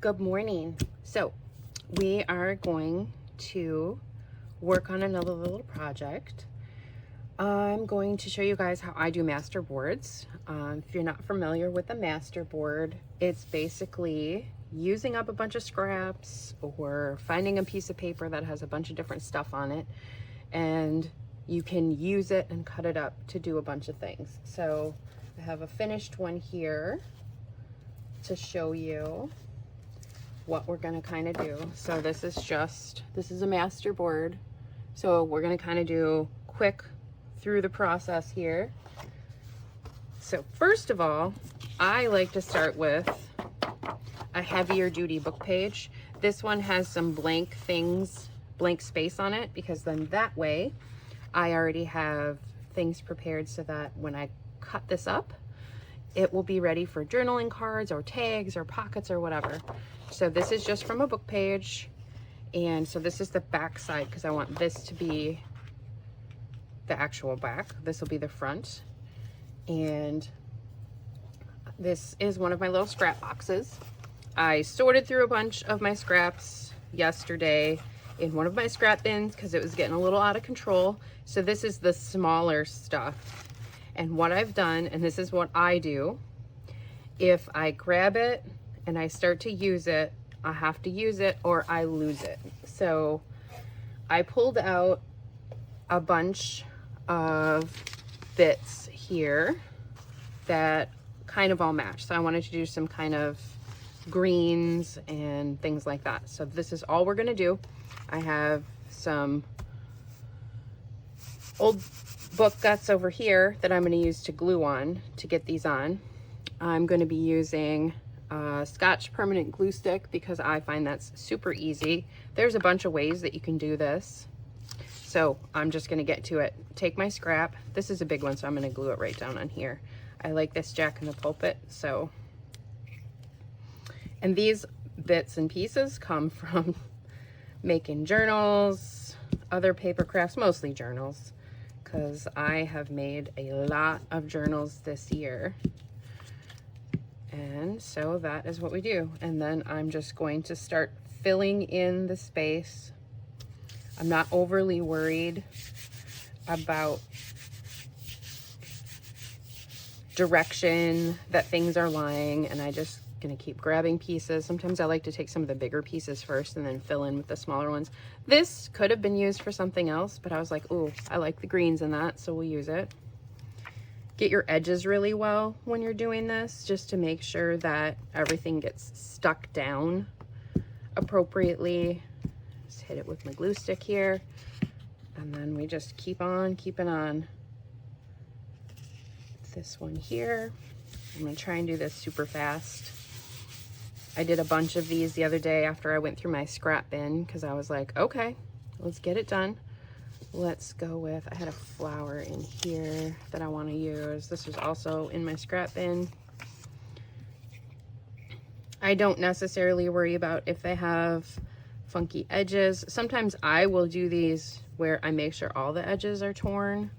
Good morning. So we are going to work on another little project. I'm going to show you guys how I do master boards. If you're not familiar with a master board, it's basically using up a bunch of scraps or finding a piece of paper that has a bunch of different stuff on it, and you can use it and cut it up to do a bunch of things. So I have a finished one here to show you what we're going to kind of do. So this is a master board. So we're going to kind of do quick through the process here. So first of all, I like to start with a heavier duty book page. This one has some blank space on it, because then that way I already have things prepared so that when I cut this up, it will be ready for journaling cards or tags or pockets or whatever. So this is just from a book page. And so this is the back side, because I want this to be the actual back. This will be the front. And this is one of my little scrap boxes. I sorted through a bunch of my scraps yesterday in one of my scrap bins because it was getting a little out of control. So this is the smaller stuff. And what I've done, and this is what I do, if I grab it and I start to use it, I have to use it or I lose it. So I pulled out a bunch of bits here that kind of all match. So I wanted to do some kind of greens and things like that. So this is all we're gonna do. I have some old book guts over here that I'm going to use to glue on to get these on. I'm going to be using Scotch permanent glue stick because I find that's super easy. There's a bunch of ways that you can do this, so I'm just going to get to it. Take my scrap. This is a big one, so I'm going to glue it right down on here. I like this Jack in the Pulpit. So, and these bits and pieces come from making journals, other paper crafts, mostly journals, because I have made a lot of journals this year. And so that is what we do. And then I'm just going to start filling in the space. I'm not overly worried about direction that things are lying, and I just gonna keep grabbing pieces. Sometimes I like to take some of the bigger pieces first and then fill in with the smaller ones. This could have been used for something else, but I was like, ooh, I like the greens in that, so we'll use it. Get your edges really well when you're doing this, just to make sure that everything gets stuck down appropriately. Just hit it with my glue stick here, and then we just keep on keeping on. This one here, I'm gonna try and do this super fast. I did a bunch of these the other day after I went through my scrap bin, because I was like, okay, let's get it done. Let's go with, I had a flower in here that I want to use. This was also in my scrap bin. I don't necessarily worry about if they have funky edges. Sometimes I will do these where I make sure all the edges are torn,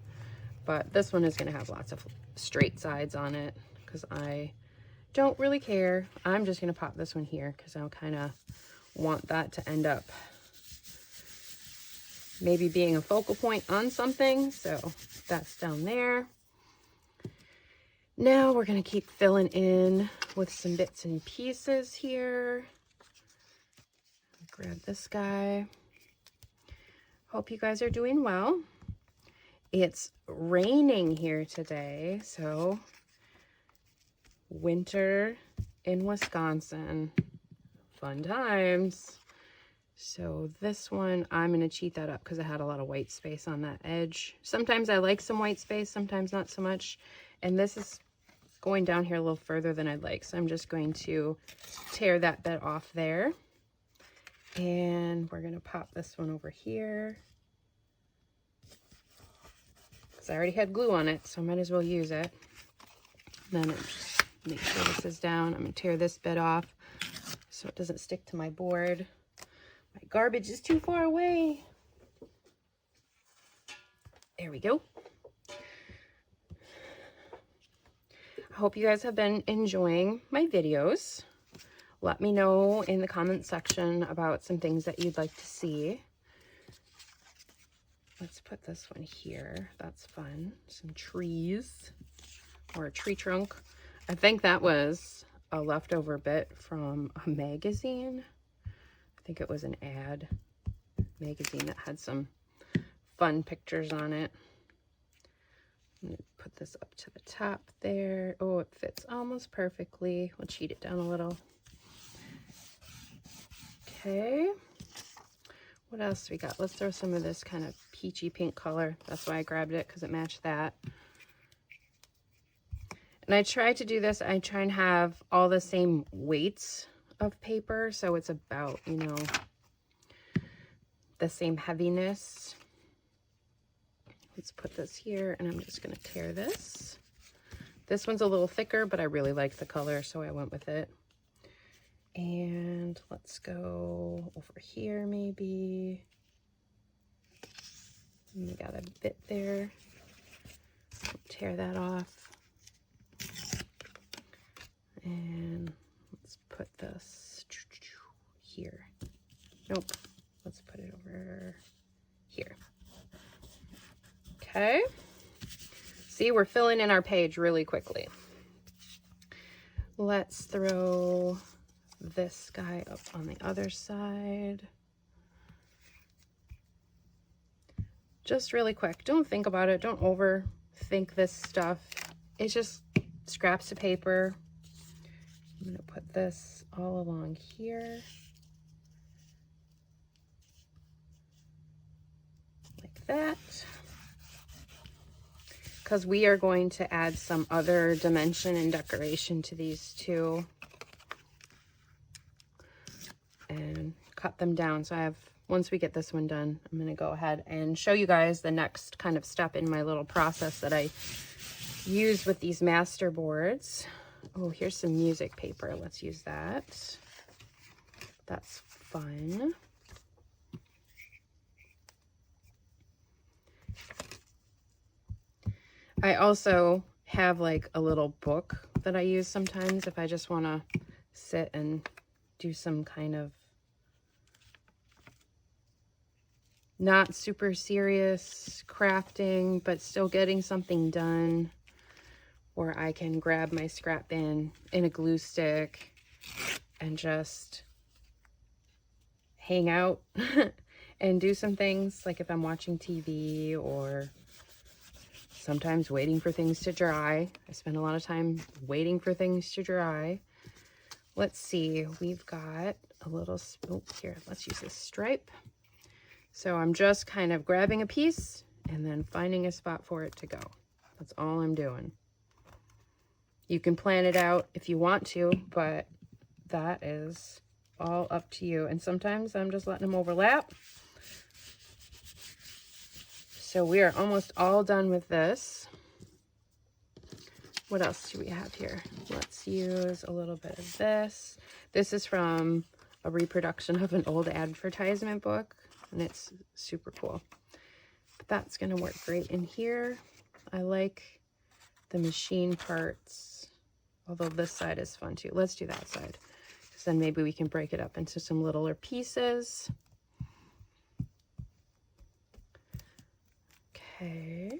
but this one is going to have lots of straight sides on it because I don't really care. I'm just going to pop this one here because I kind of want that to end up maybe being a focal point on something. So that's down there. Now we're going to keep filling in with some bits and pieces here. Grab this guy. Hope you guys are doing well. It's raining here today, so winter in Wisconsin, fun times. So this one, I'm going to cheat that up because I had a lot of white space on that edge. Sometimes I like some white space, sometimes not so much. And this is going down here a little further than I'd like. So I'm just going to tear that bit off there. And we're going to pop this one over here, because I already had glue on it, so I might as well use it. Then just make sure this is down. I'm going to tear this bit off so it doesn't stick to my board. My garbage is too far away. There we go. I hope you guys have been enjoying my videos. let me know in the comment section about some things that you'd like to see. Let's put this one here. That's fun. Some trees or a tree trunk. I think that was a leftover bit from a magazine. I think it was an ad magazine that had some fun pictures on it. I'm going to put this up to the top there. Oh, it fits almost perfectly. We'll cheat it down a little. Okay. What else we got? Let's throw some of this kind of peachy pink color. That's why I grabbed it, because it matched that. And I try to do this. I try and have all the same weights of paper, so it's about, you know, the same heaviness. Let's put this here, and I'm just going to tear this. This one's a little thicker, but I really like the color, so I went with it. And let's go over here maybe. We got a bit there. Tear that off. And let's put this here. Nope. Let's put it over here. Okay. See, we're filling in our page really quickly. Let's throw this guy up on the other side. Just really quick. Don't think about it. Don't overthink this stuff. It's just scraps of paper. I'm going to put this all along here. Like that. Because we are going to add some other dimension and decoration to these too. And cut them down. So I have, once we get this one done, I'm going to go ahead and show you guys the next kind of step in my little process that I use with these master boards. Oh, here's some music paper. Let's use that. That's fun. I also have like a little book that I use sometimes if I just want to sit and do some kind of not super serious crafting, but still getting something done, where I can grab my scrap bin and a glue stick and just hang out and do some things, like if I'm watching TV or sometimes waiting for things to dry. I spend a lot of time waiting for things to dry. Let's see, we've got a little, oh, here, let's use this stripe. So I'm just kind of grabbing a piece and then finding a spot for it to go. That's all I'm doing. You can plan it out if you want to, but that is all up to you. And sometimes I'm just letting them overlap. So we are almost all done with this. What else do we have here? Let's use a little bit of this. This is from a reproduction of an old advertisement book, and it's super cool. But that's going to work great in here. I like the machine parts, although this side is fun too. Let's do that side, because then maybe we can break it up into some littler pieces. Okay.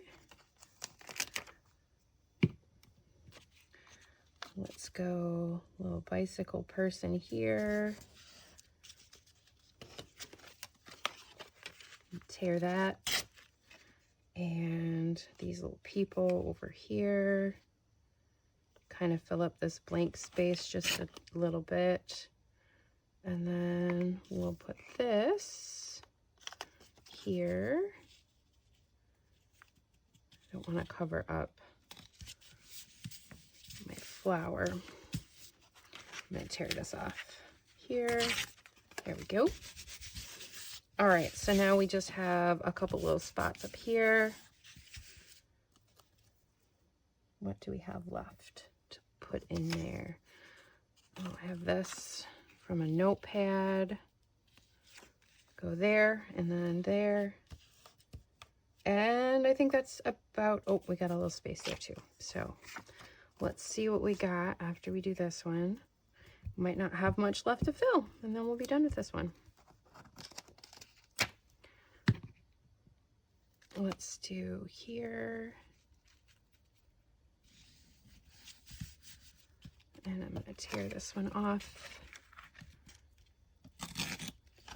Let's go little bicycle person here. Tear that. And these little people over here. Kind of fill up this blank space just a little bit. And then we'll put this here. I don't want to cover up my flower. I'm going to tear this off here. There we go. All right, so now we just have a couple little spots up here. What do we have left to put in there? Oh, I have this from a notepad. Go there and then there. And I think that's about, oh, we got a little space there too. So let's see what we got after we do this one. Might not have much left to fill, and then we'll be done with this one. Let's do here. And I'm going to tear this one off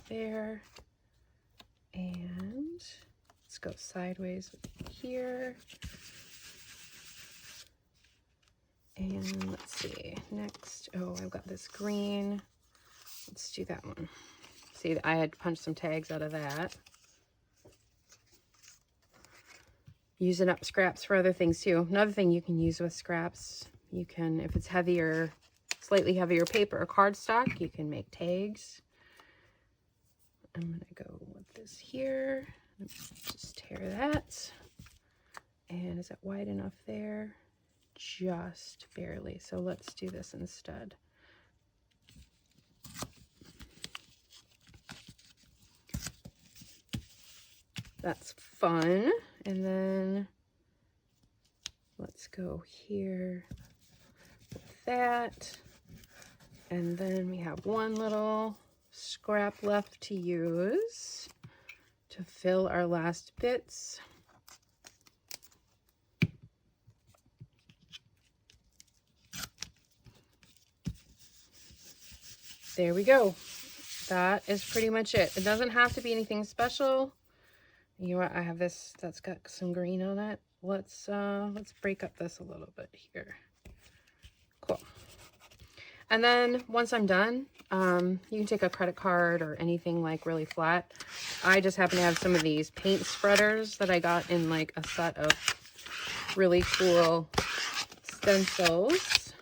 there. And let's go sideways here. And let's see, next, oh, I've got this green. Let's do that one. See, I had punched some tags out of that. Using up scraps for other things too. Another thing you can use with scraps, you can, if it's heavier, slightly heavier paper or cardstock, you can make tags. I'm going to go with this here. Just tear that. And is it wide enough there? Just barely. So let's do this instead. That's fun. And then let's go here with that. And then we have one little scrap left to use to fill our last bits. There we go. That is pretty much it. It doesn't have to be anything special. You know what? I have this that's got some green on it. Let's break up this a little bit here. Cool. And then once I'm done, you can take a credit card or anything like really flat. I just happen to have some of these paint spreaders that I got in like a set of really cool stencils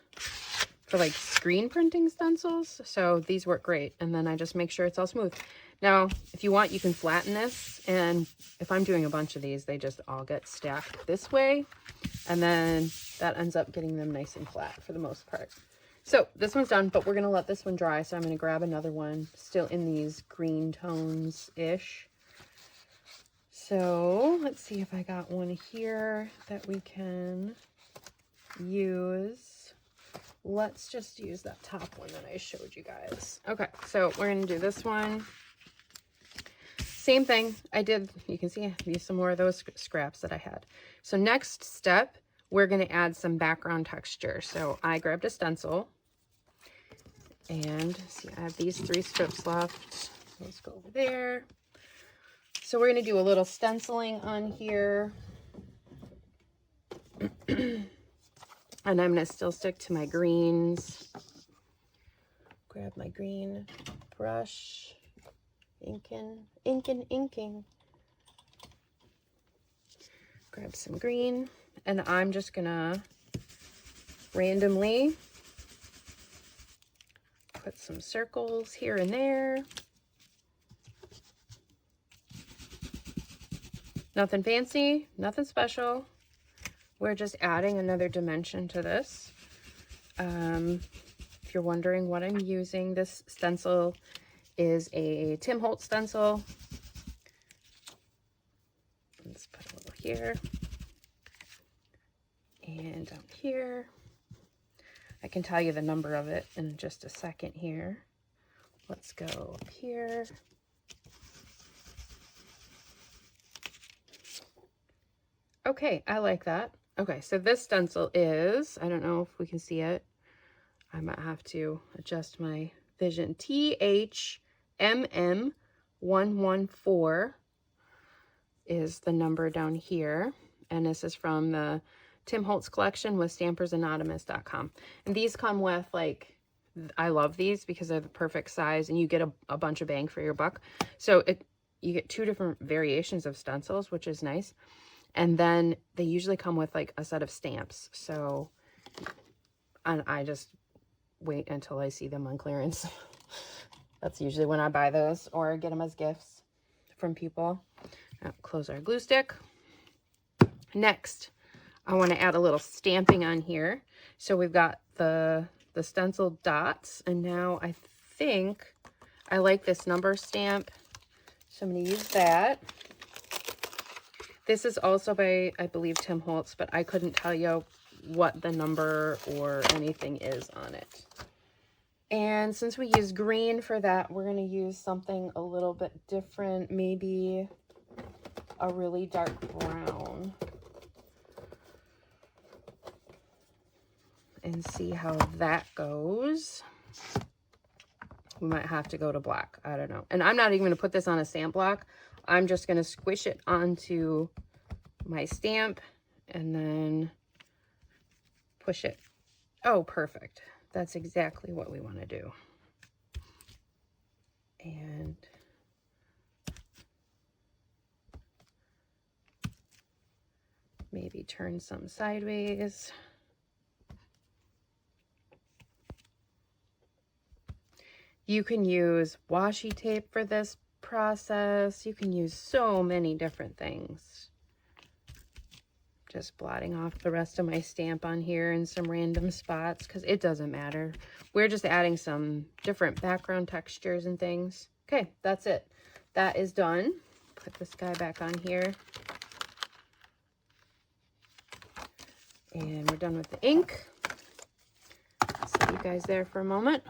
for like screen printing stencils. So these work great. And then I just make sure it's all smooth. Now, if you want, you can flatten this. And if I'm doing a bunch of these, they just all get stacked this way. And then that ends up getting them nice and flat for the most part. So this one's done, but we're going to let this one dry. So I'm going to grab another one still in these green tones-ish. So let's see if I got one here that we can use. Let's just use that top one that I showed you guys. Okay, so we're going to do this one. Same thing. You can see I used some more of those scraps that I had. So next step, we're going to add some background texture. So I grabbed a stencil. And see, I have these 3 strips left. Let's go over there. So we're going to do a little stenciling on here. And I'm going to still stick to my greens. Grab my green brush. Inking. Grab some green. And I'm just going to randomly put some circles here and there. Nothing fancy, nothing special. We're just adding another dimension to this. If you're wondering what I'm using, this stencil is a Tim Holtz stencil. Let's put a little here and down here. I can tell you the number of it in just a second here. Let's go up here. Okay, I like that. Okay, so this stencil is, I don't know if we can see it. I might have to adjust my vision. THMM114 is the number down here. And this is from the Tim Holtz collection with stampersanonymous.com. And these come with, like, I love these because they're the perfect size and you get a bunch of bang for your buck. So you get 2 different variations of stencils, which is nice. And then they usually come with like a set of stamps. So, and I just wait until I see them on clearance. That's usually when I buy those or get them as gifts from people. Now, close our glue stick. Next, I want to add a little stamping on here. So we've got the stencil dots, and now I think I like this number stamp. So I'm going to use that. This is also by, I believe, Tim Holtz, but I couldn't tell you what the number or anything is on it. And since we use green for that, we're going to use something a little bit different, maybe a really dark brown. And see how that goes. We might have to go to black. I don't know. And I'm not even going to put this on a stamp block. I'm just going to squish it onto my stamp and then push it. Oh, perfect. That's exactly what we want to do. And maybe turn some sideways. You can use washi tape for this process. You can use so many different things. Just blotting off the rest of my stamp on here in some random spots because it doesn't matter. We're just adding some different background textures and things. Okay, that's it. That is done. Put this guy back on here. And we're done with the ink. See you guys there for a moment.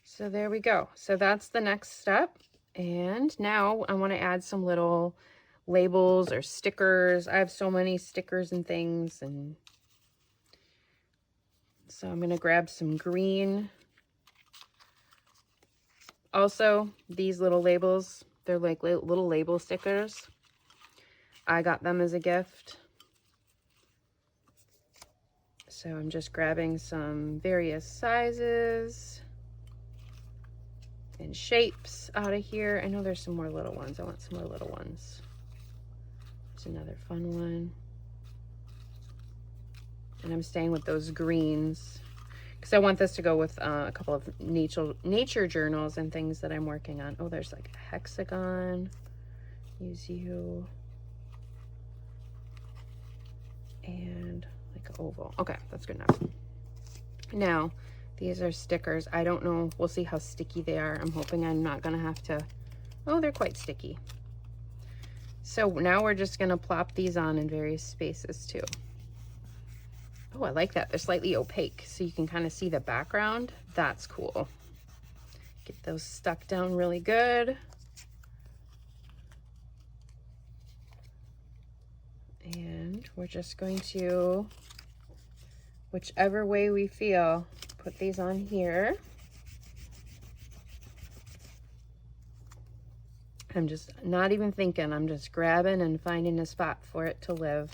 So there we go. So that's the next step. And now I want to add some little labels or stickers. I have so many stickers and things. And so I'm going to grab some green. Also, these little labels, they're like little label stickers. I got them as a gift. So I'm just grabbing some various sizes and shapes out of here. I know there's some more little ones. I want some more little ones. There's another fun one. And I'm staying with those greens because I want this to go with a couple of nature journals and things that I'm working on. Oh, there's like a hexagon. Use you. And like an oval. Okay, that's good enough. Now, these are stickers. I don't know. We'll see how sticky they are. I'm hoping I'm not going to have to... Oh, they're quite sticky. So now we're just going to plop these on in various spaces too. Oh, I like that. They're slightly opaque, so you can kind of see the background. That's cool. Get those stuck down really good. And we're just going to, whichever way we feel, put these on here. I'm just not even thinking. I'm just grabbing and finding a spot for it to live.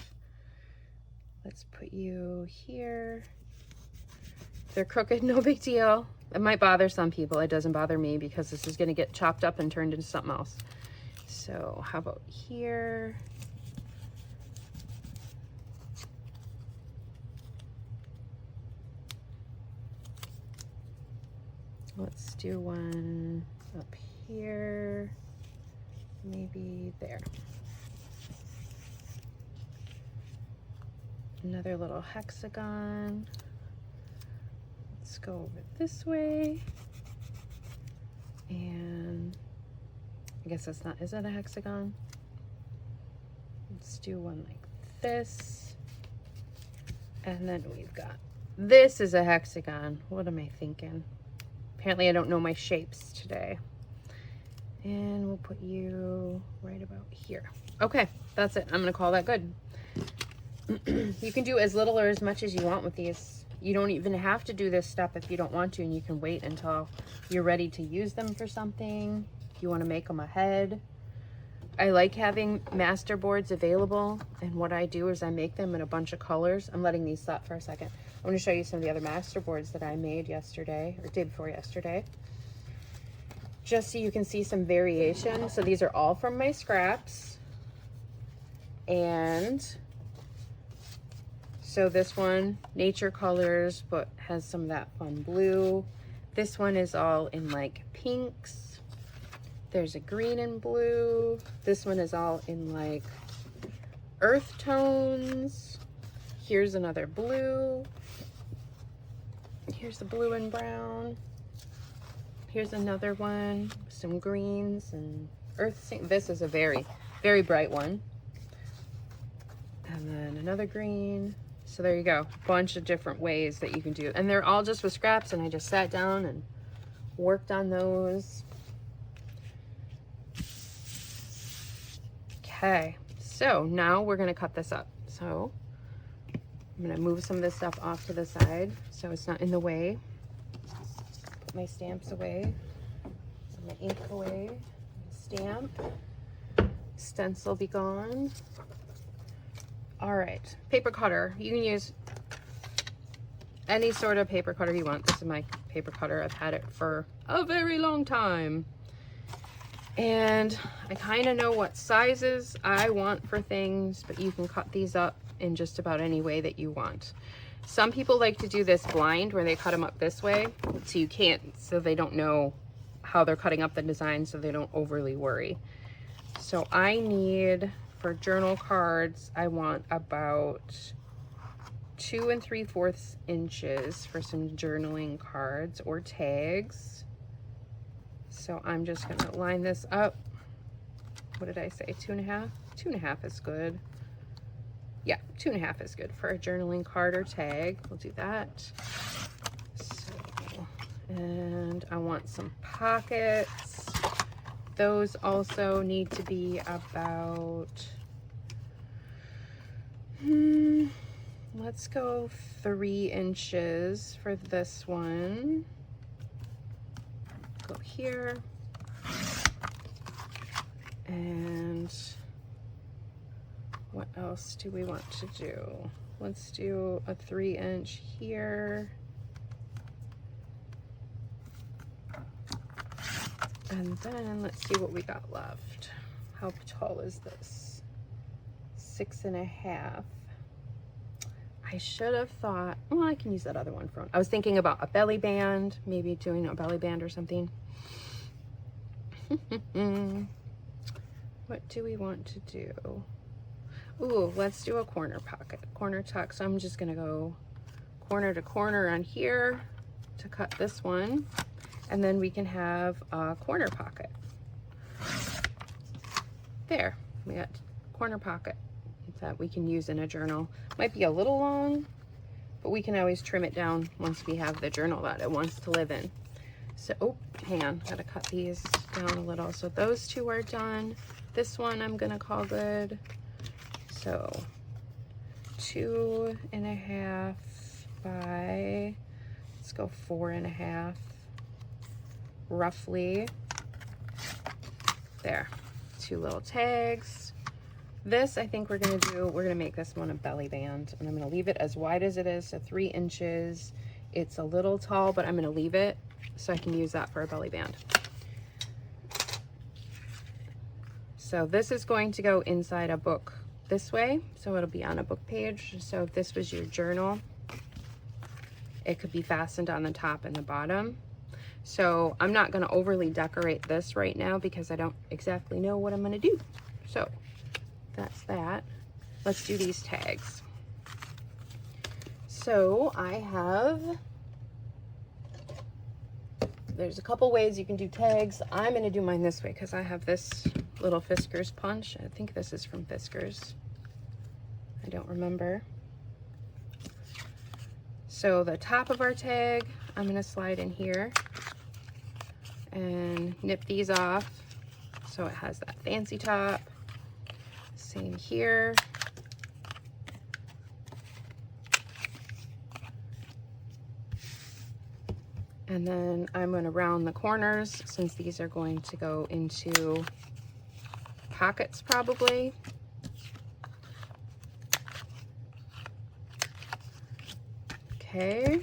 Let's put you here. If they're crooked, no big deal. It might bother some people. It doesn't bother me because this is going to get chopped up and turned into something else. So how about here? Let's do one up here, maybe there. Another little hexagon. Let's go over this way. And I guess that's not, is that a hexagon? Let's do one like this. And then we've got, this is a hexagon. What am I thinking? Apparently I don't know my shapes today. And we'll put you right about here. Okay, that's it. I'm gonna call that good. You can do as little or as much as you want with these. You don't even have to do this step if you don't want to, and you can wait until you're ready to use them for something. If you want to make them ahead. I like having master boards available, and what I do is I make them in a bunch of colors. I'm letting these set for a second. I'm going to show you some of the other master boards that I made yesterday, or day before yesterday, just so you can see some variation. So these are all from my scraps, and so this one, nature colors, but has some of that fun blue. This one is all in like pinks. There's a green and blue. This one is all in like earth tones. Here's another blue. Here's the blue and brown. Here's another one, some greens and earth. This is a very, very bright one. And then another green. So there you go, bunch of different ways that you can do, and they're all just with scraps, and I just sat down and worked on those. Okay, so now we're gonna cut this up. So I'm gonna move some of this stuff off to the side so it's not in the way. Put my stamps away, my ink away, stamp, stencil be gone. All right, paper cutter. You can use any sort of paper cutter you want. This is my paper cutter. I've had it for a very long time. And I kind of know what sizes I want for things, but you can cut these up in just about any way that you want. Some people like to do this blind where they cut them up this way, so you can't, so they don't know how they're cutting up the design, so they don't overly worry. So I need, for journal cards, I want about 2 3/4 inches for some journaling cards or tags. So I'm just gonna line this up. What did I say, 2.5? 2.5 is good. Yeah, 2.5 is good for a journaling card or tag. We'll do that. So, and I want some pockets. Those also need to be about, let's go 3 inches for this one. Go here. And what else do we want to do? Let's do a 3-inch here. And then let's see what we got left. How tall is this? 6.5. I should have thought, well, I can use that other one for, I was thinking about a belly band, maybe doing a belly band or something. What do we want to do? Ooh, let's do a corner pocket, corner tuck. So I'm just gonna go corner to corner on here to cut this one. And then we can have a corner pocket. There, we got corner pocket that we can use in a journal. Might be a little long, but we can always trim it down once we have the journal that it wants to live in. So, oh, hang on, gotta cut these down a little. So those two are done. This one I'm gonna call good. So 2.5 by, let's go 4.5. Roughly. There, 2 little tags. This, I think we're gonna make this one a belly band, and I'm gonna leave it as wide as it is, so 3 inches. It's a little tall, but I'm gonna leave it so I can use that for a belly band. So this is going to go inside a book this way, so it'll be on a book page. So if this was your journal, it could be fastened on the top and the bottom. So I'm not gonna overly decorate this right now because I don't exactly know what I'm gonna do. So that's that. Let's do these tags. So I have, there's a couple ways you can do tags. I'm gonna do mine this way because I have this little Fiskars punch. I think this is from Fiskars. I don't remember. So the top of our tag, I'm gonna slide in here and nip these off so it has that fancy top. Same here. And then I'm going to round the corners since these are going to go into pockets probably. Okay.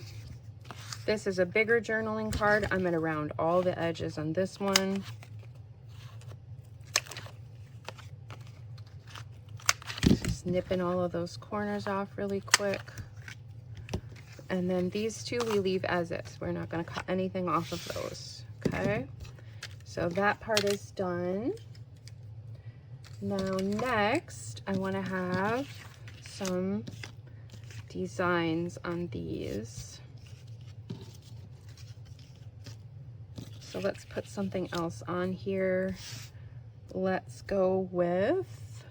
This is a bigger journaling card. I'm going to round all the edges on this one. Just nipping all of those corners off really quick. And then these two we leave as is. We're not going to cut anything off of those. Okay. So that part is done. Now next, I want to have some designs on these. So let's put something else on here. Let's go with,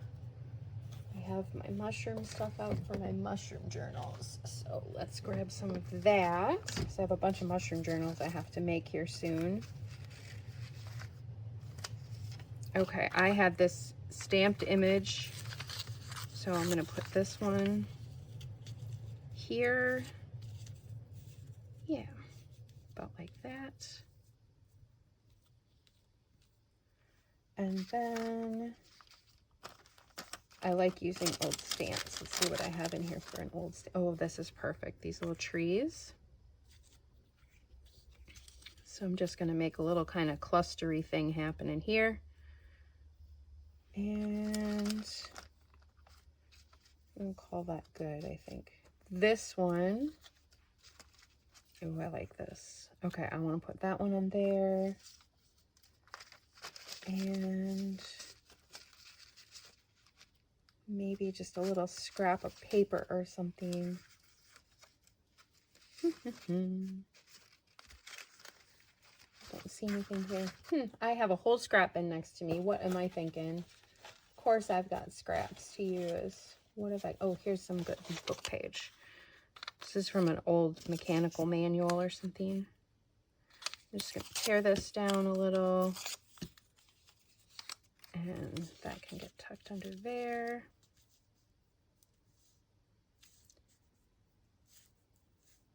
I have my mushroom stuff out for my mushroom journals. So let's grab some of that, because I have a bunch of mushroom journals I have to make here soon. Okay, I have this stamped image, so I'm going to put this one here. Yeah, about like that. And then I like using old stamps. Let's see what I have in here for an old stamp. Oh, this is perfect. These little trees. So I'm just going to make a little kind of clustery thing happen in here. And I'll call that good, I think. This one, oh, I like this. Okay, I want to put that one on there. And maybe just a little scrap of paper or something. Don't see anything here. I have a whole scrap bin next to me. What am I thinking? Of course I've got scraps to use. What have I? Oh, here's some good book page. This is from an old mechanical manual or something. I'm just going to tear this down a little. And that can get tucked under there.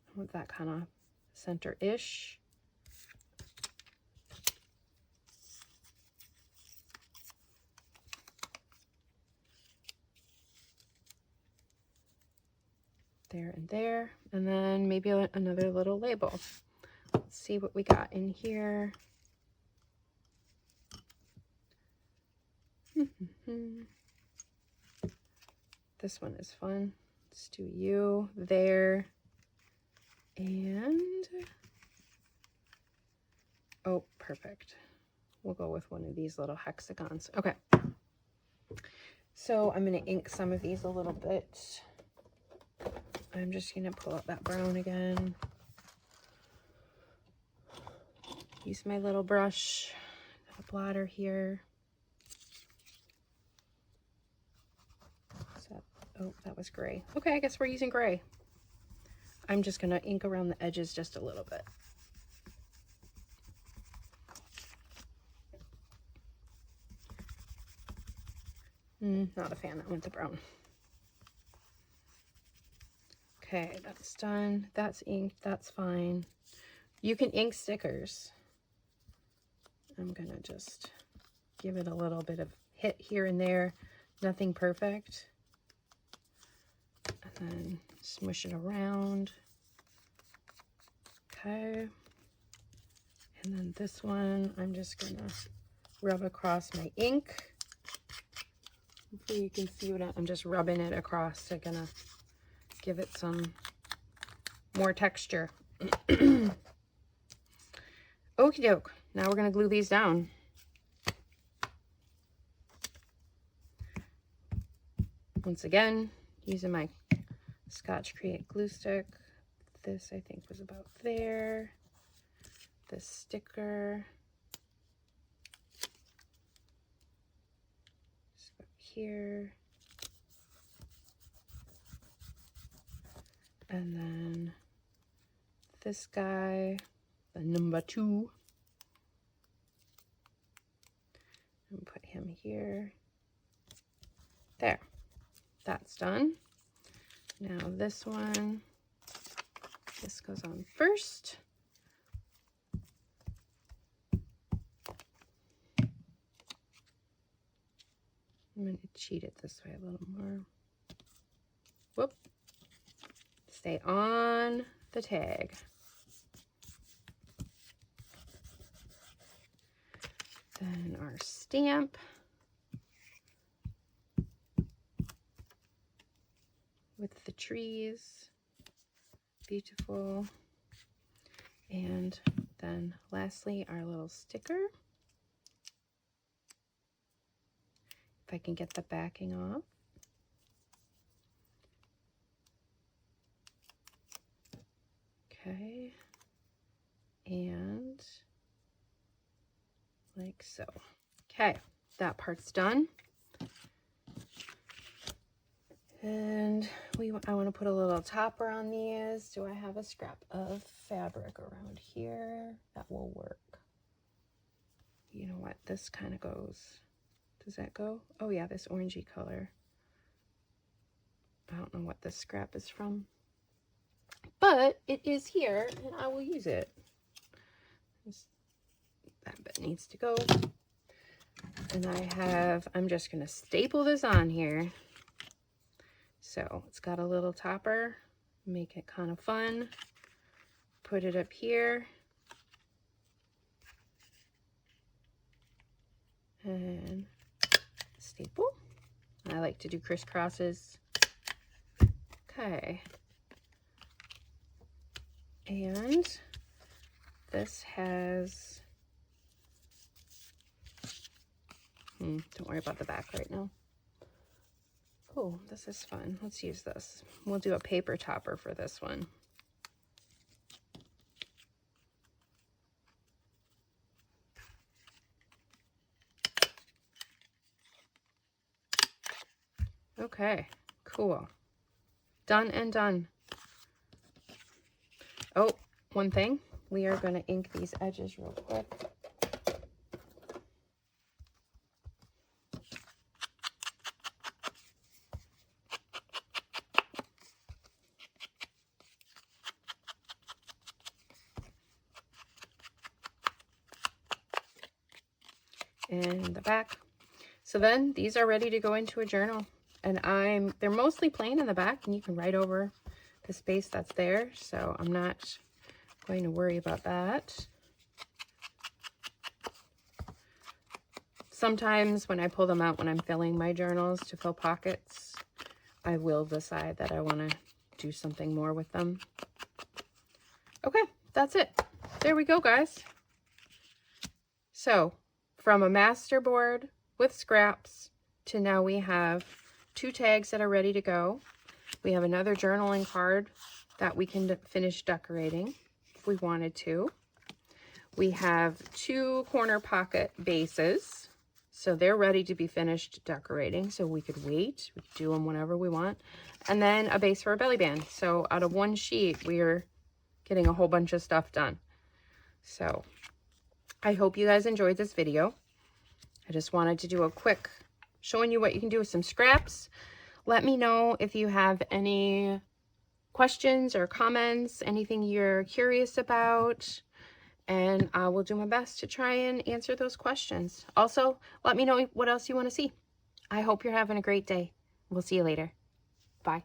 I want that kind of center-ish. There and there. And then maybe another little label. Let's see what we got in here. This one is fun. Let's do you there. And oh, perfect. We'll go with one of these little hexagons. Okay. So I'm going to ink some of these a little bit. I'm just going to pull out that brown again. Use my little brush, got a blotter here. So, oh, that was gray. Okay, I guess we're using gray. I'm just going to ink around the edges just a little bit. Not a fan. I want the brown. Okay, that's done. That's inked. That's fine. You can ink stickers. I'm going to just give it a little bit of hit here and there. Nothing perfect. And then smush it around. Okay. And then this one, I'm just going to rub across my ink. Hopefully you can see what I'm just rubbing it across. They're going to give it some more texture. Okie doke. Now we're going to glue these down. Once again, using my Scotch Create glue stick. This I think was about there. This sticker. Just about here. And then this guy, the number 2. And put him here. There. That's done. Now this one, this goes on first. I'm going to cheat it this way a little more. Whoop. Stay on the tag. Then our stamp. With the trees. Beautiful. And then lastly, our little sticker. If I can get the backing off. Okay. And like so. Okay, that part's done. And I want to put a little topper on these. Do I have a scrap of fabric around here that will work? You know what? This kind of goes. Does that go? Oh yeah, this orangey color. I don't know what this scrap is from, but it is here and I will use it. That bit needs to go. And I'm just going to staple this on here. So it's got a little topper, make it kind of fun. Put it up here. And staple. I like to do crisscrosses. Okay. And this has, don't worry about the back right now. Oh, this is fun. Let's use this. We'll do a paper topper for this one. Okay, cool. Done and done. Oh, one thing. We are going to ink these edges real quick. And the back. So then these are ready to go into a journal. And they're mostly plain in the back, and you can write over the space that's there. So I'm not going to worry about that. Sometimes when I pull them out when I'm filling my journals to fill pockets, I will decide that I want to do something more with them. Okay, that's it. There we go, guys. So from a master board with scraps to now we have 2 tags that are ready to go. We have another journaling card that we can finish decorating if we wanted to. We have 2 corner pocket bases. So they're ready to be finished decorating. So we could wait. We could do them whenever we want. And then a base for a belly band. So out of one sheet, we're getting a whole bunch of stuff done. So I hope you guys enjoyed this video. I just wanted to do a quick showing you what you can do with some scraps. Let me know if you have any questions or comments, anything you're curious about, and I will do my best to try and answer those questions. Also, let me know what else you want to see. I hope you're having a great day. We'll see you later. Bye.